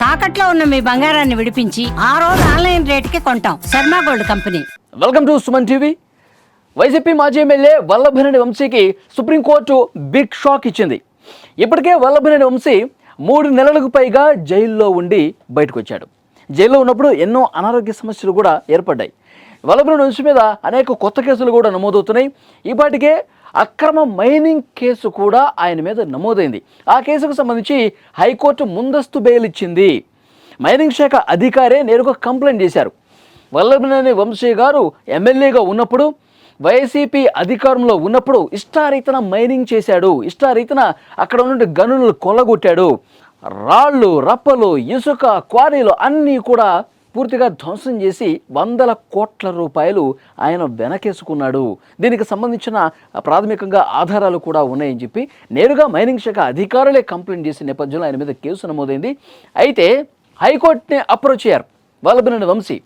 తాకట్లో ఉన్న మీ బంగారాన్ని విడిపించి ఆ రోజు ఆన్లైన్ రేటుకి కొంటాం. Sharma gold company. Welcome to Suman TV. YCP మాజీ ఎమ్మెల్యే వల్లభనేని వంశీకి సుప్రీంకోర్టు బిగ్ షాక్ ఇచ్చింది. ఇప్పటికే వల్లభనేని వంశీ 3 నెలలకు పైగా జైల్లో ఉండి బయటకు వచ్చాడు. జైల్లో ఉన్నప్పుడు ఎన్నో అనారోగ్య సమస్యలు కూడా ఏర్పడ్డాయి. వల్లభనేని వంశీ మీద అనేక కొత్త కేసులు కూడా నమోదవుతున్నాయి. ఈపాటికే అక్రమ మైనింగ్ కేసు కూడా ఆయన మీద నమోదైంది. ఆ కేసుకు సంబంధించి హైకోర్టు ముందస్తు బెయిల్ ఇచ్చింది. మైనింగ్ శాఖ అధికారే నేరుగా కంప్లైంట్ చేశారు. వల్లభనేని వంశీ గారు ఎమ్మెల్యేగా ఉన్నప్పుడు, వైసీపీ అధికారంలో ఉన్నప్పుడు ఇష్టారీతన మైనింగ్ చేశాడు, ఇష్టారీతన అక్కడ ఉన్న గనులను కొల్లగొట్టాడు, రాళ్ళు, రప్పలు, ఇసుక, క్వారీలు అన్నీ కూడా పూర్తిగా ధ్వంసం చేసి వందల కోట్ల రూపాయలు ఆయన వెనకేసుకున్నాడు. దీనికి సంబంధించిన ప్రాథమికంగా ఆధారాలు కూడా ఉన్నాయని చెప్పి నేరుగా మైనింగ్ శాఖ అధికారులే కంప్లైంట్ చేసిన నేపథ్యంలో ఆయన మీద కేసు నమోదైంది. అయితే హైకోర్టుని అప్రోచ్ అయ్యారు వల్లభనేని వంశీ.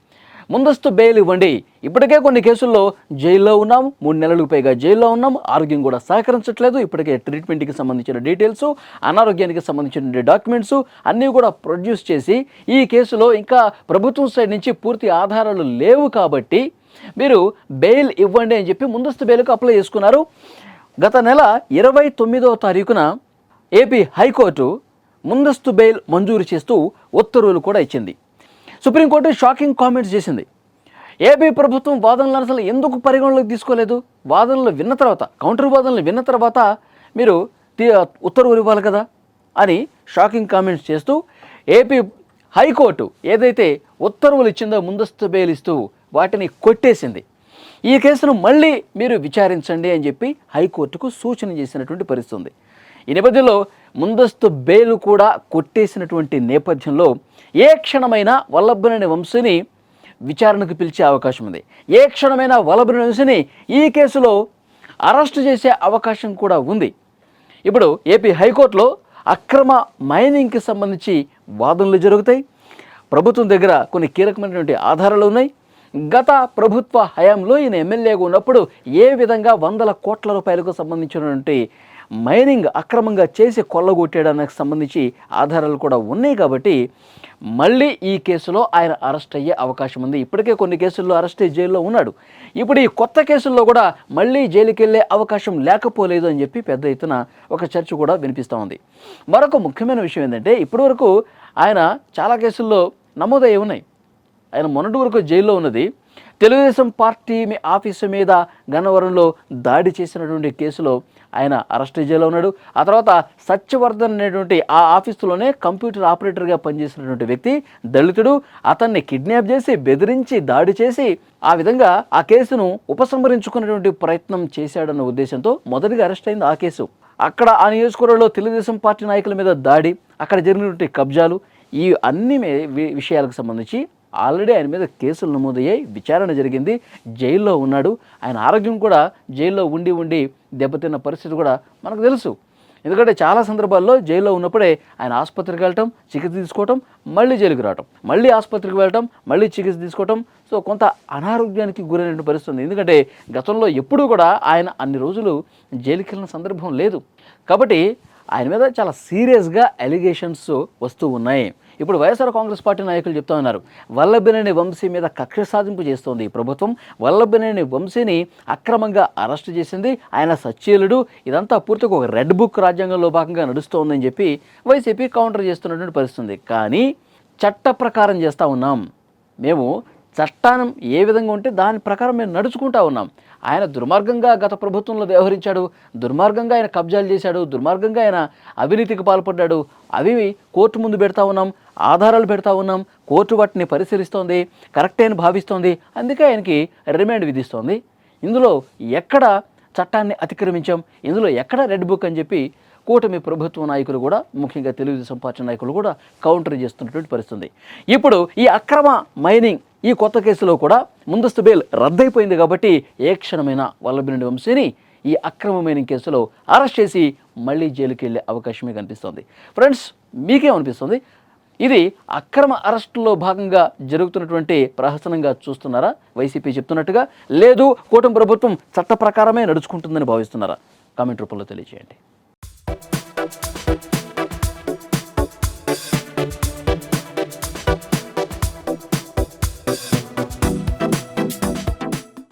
ముందస్తు బెయిల్ ఇవ్వండి, ఇప్పటికే కొన్ని కేసుల్లో జైల్లో ఉన్నాం, 3 నెలలకు పైగా జైల్లో ఉన్నాం, ఆరోగ్యం కూడా సహకరించట్లేదు, ఇప్పటికే ట్రీట్మెంట్కి సంబంధించిన డీటెయిల్స్, అనారోగ్యానికి సంబంధించిన డాక్యుమెంట్స్ అన్నీ కూడా ప్రొడ్యూస్ చేసి ఈ కేసులో ఇంకా ప్రభుత్వం సైడ్ నుంచి పూర్తి ఆధారాలు లేవు కాబట్టి మీరు బెయిల్ ఇవ్వండి అని చెప్పి ముందస్తు బెయిల్కు అప్లై చేసుకున్నారు. గత నెల 29వ తారీఖున ఏపీ హైకోర్టు ముందస్తు బెయిల్ మంజూరు చేస్తూ ఉత్తర్వులు కూడా ఇచ్చింది. సుప్రీంకోర్టు షాకింగ్ కామెంట్స్ చేసింది. ఏపీ ప్రభుత్వం వాదనలను అసలు ఎందుకు పరిగణలోకి తీసుకోలేదు? వాదనలు విన్న తర్వాత, కౌంటర్ వాదనలు విన్న తర్వాత మీరు ఉత్తర్వులు ఇవ్వాలి కదా అని షాకింగ్ కామెంట్స్ చేస్తూ ఏపీ హైకోర్టు ఏదైతే ఉత్తర్వులు ఇచ్చిందో ముందస్తు బెయిల్ ఇస్తూ వాటిని కొట్టేసింది. ఈ కేసును మళ్ళీ మీరు విచారించండి అని చెప్పి హైకోర్టుకు సూచన చేసినటువంటి పరిస్థితి ఉంది. ఈ నేపథ్యంలో ముందస్తు బెయిల్ కూడా కొట్టేసినటువంటి నేపథ్యంలో ఏ క్షణమైనా వల్లభనేని వంశీని విచారణకు పిలిచే అవకాశం ఉంది. ఏ క్షణమైనా వల్లభనేని వంశీని ఈ కేసులో అరెస్ట్ చేసే అవకాశం కూడా ఉంది. ఇప్పుడు ఏపీ హైకోర్టులో అక్రమ మైనింగ్కి సంబంధించి వాదనలు జరుగుతాయి. ప్రభుత్వం దగ్గర కొన్ని కీలకమైనటువంటి ఆధారాలు ఉన్నాయి. గత ప్రభుత్వ హయాంలో ఈయన ఎమ్మెల్యేగా ఉన్నప్పుడు ఏ విధంగా వందల కోట్ల రూపాయలకు సంబంధించినటువంటి మైనింగ్ అక్రమంగా చేసి కొల్లగొట్టేయడానికి సంబంధించి ఆధారాలు కూడా ఉన్నాయి. కాబట్టి మళ్ళీ ఈ కేసులో ఆయన అరెస్ట్ అయ్యే అవకాశం ఉంది. ఇప్పటికే కొన్ని కేసుల్లో అరెస్ట్ అయ్యి జైల్లో ఉన్నాడు. ఇప్పుడు ఈ కొత్త కేసుల్లో కూడా మళ్ళీ జైలుకి వెళ్ళే అవకాశం లేకపోలేదు అని చెప్పి పెద్ద ఎత్తున ఒక చర్చ కూడా వినిపిస్తూ ఉంది. మరొక ముఖ్యమైన విషయం ఏంటంటే ఇప్పటివరకు ఆయన చాలా కేసుల్లో నమోదయ్యి ఉన్నాయి. ఆయన మొన్నటి వరకు జైల్లో ఉన్నది తెలుగుదేశం పార్టీ ఆఫీసు మీద గన్నవరంలో దాడి చేసినటువంటి కేసులో ఆయన అరెస్ట్ జైల్లో ఉన్నాడు. ఆ తర్వాత సత్యవర్ధన్ అనేటువంటి ఆ ఆఫీసులోనే కంప్యూటర్ ఆపరేటర్గా పనిచేసినటువంటి వ్యక్తి దళితుడు, అతన్ని కిడ్నాప్ చేసి బెదిరించి దాడి చేసి ఆ విధంగా ఆ కేసును ఉపసంహరించుకునేటువంటి ప్రయత్నం చేశాడన్న ఉద్దేశంతో మొదటిగా అరెస్ట్ అయింది ఆ కేసు. అక్కడ ఆ నియోజకవర్గంలో తెలుగుదేశం పార్టీ నాయకుల మీద దాడి, అక్కడ జరిగినటువంటి కబ్జాలు, ఈ అన్ని విషయాలకు సంబంధించి ఆల్రెడీ ఆయన మీద కేసులు నమోదయ్యాయి, విచారణ జరిగింది, జైల్లో ఉన్నాడు. ఆయన ఆరోగ్యం కూడా జైల్లో ఉండి ఉండి దెబ్బతిన్న పరిస్థితి కూడా మనకు తెలుసు. ఎందుకంటే చాలా సందర్భాల్లో జైల్లో ఉన్నప్పుడే ఆయన ఆసుపత్రికి వెళ్ళటం, చికిత్స తీసుకోవటం, మళ్ళీ జైలుకి రావటం, మళ్ళీ ఆసుపత్రికి వెళ్ళటం, మళ్ళీ చికిత్స తీసుకోవటం. సో కొంత అనారోగ్యానికి గురైనటువంటి పరిస్థితి ఉంది. ఎందుకంటే గతంలో ఎప్పుడూ కూడా ఆయన అన్ని రోజులు జైలుకి వెళ్ళిన సందర్భం లేదు. కాబట్టి ఆయన మీద చాలా సీరియస్గా అలిగేషన్స్ వస్తూ ఉన్నాయి. ఇప్పుడు వైఎస్ఆర్ కాంగ్రెస్ పార్టీ నాయకులు చెప్తా ఉన్నారు, వల్లభనేని వంశీ మీద కక్ష సాధింపు చేస్తోంది ఈ ప్రభుత్వం, వల్లభనేని వంశీని అక్రమంగా అరెస్టు చేసింది, ఆయన సచ్చేలుడు, ఇదంతా పూర్తిగా ఒక రెడ్ బుక్ రాజ్యాంగంలో భాగంగా నడుస్తోందని చెప్పి వైసీపీ కౌంటర్ చేస్తున్నటువంటి పరిస్థితుంది. కానీ చట్ట ప్రకారం చేస్తూ ఉన్నాం, మేము చట్టాన్ని ఏ విధంగా ఉంటే దాని ప్రకారం మేము నడుచుకుంటా ఉన్నాం. ఆయన దుర్మార్గంగా గత ప్రభుత్వంలో వ్యవహరించాడు, దుర్మార్గంగా ఆయన కబ్జాలు చేశాడు, దుర్మార్గంగా ఆయన అవినీతికి పాల్పడ్డాడు. అవి కోర్టు ముందు పెడతా ఉన్నాం, ఆధారాలు పెడతా ఉన్నాం, కోర్టు వాటిని పరిశీలిస్తోంది, కరెక్టే అని భావిస్తోంది, అందుకే ఆయనకి రిమాండ్ విధిస్తోంది. ఇందులో ఎక్కడ చట్టాన్ని అతిక్రమించాం, ఇందులో ఎక్కడ రెడ్ బుక్ అని చెప్పి కూటమి ప్రభుత్వ నాయకులు కూడా, ముఖ్యంగా తెలుగుదేశం పార్టీ నాయకులు కూడా కౌంటర్ చేస్తున్నటువంటి పరిస్థితి. ఇప్పుడు ఈ అక్రమ మైనింగ్ ఈ కొత్త కేసులో కూడా ముందస్తు బెయిల్ రద్దయిపోయింది. కాబట్టి ఏ క్షణమైనా వల్లభనేని వంశీని ఈ అక్రమ మైనింగ్ కేసులో అరెస్ట్ చేసి మళ్ళీ జైలుకి వెళ్ళే అవకాశమే కనిపిస్తోంది. ఫ్రెండ్స్, మీకేమనిపిస్తుంది? ఇది అక్రమ అరెస్టులో భాగంగా జరుగుతున్నటువంటి ప్రహసనంగా చూస్తున్నారా? వైసీపీ చెప్తున్నట్టుగా, లేదు కూటమి ప్రభుత్వం చట్ట ప్రకారమే నడుచుకుంటుందని భావిస్తున్నారా? కామెంట్ రూపంలో తెలియజేయండి.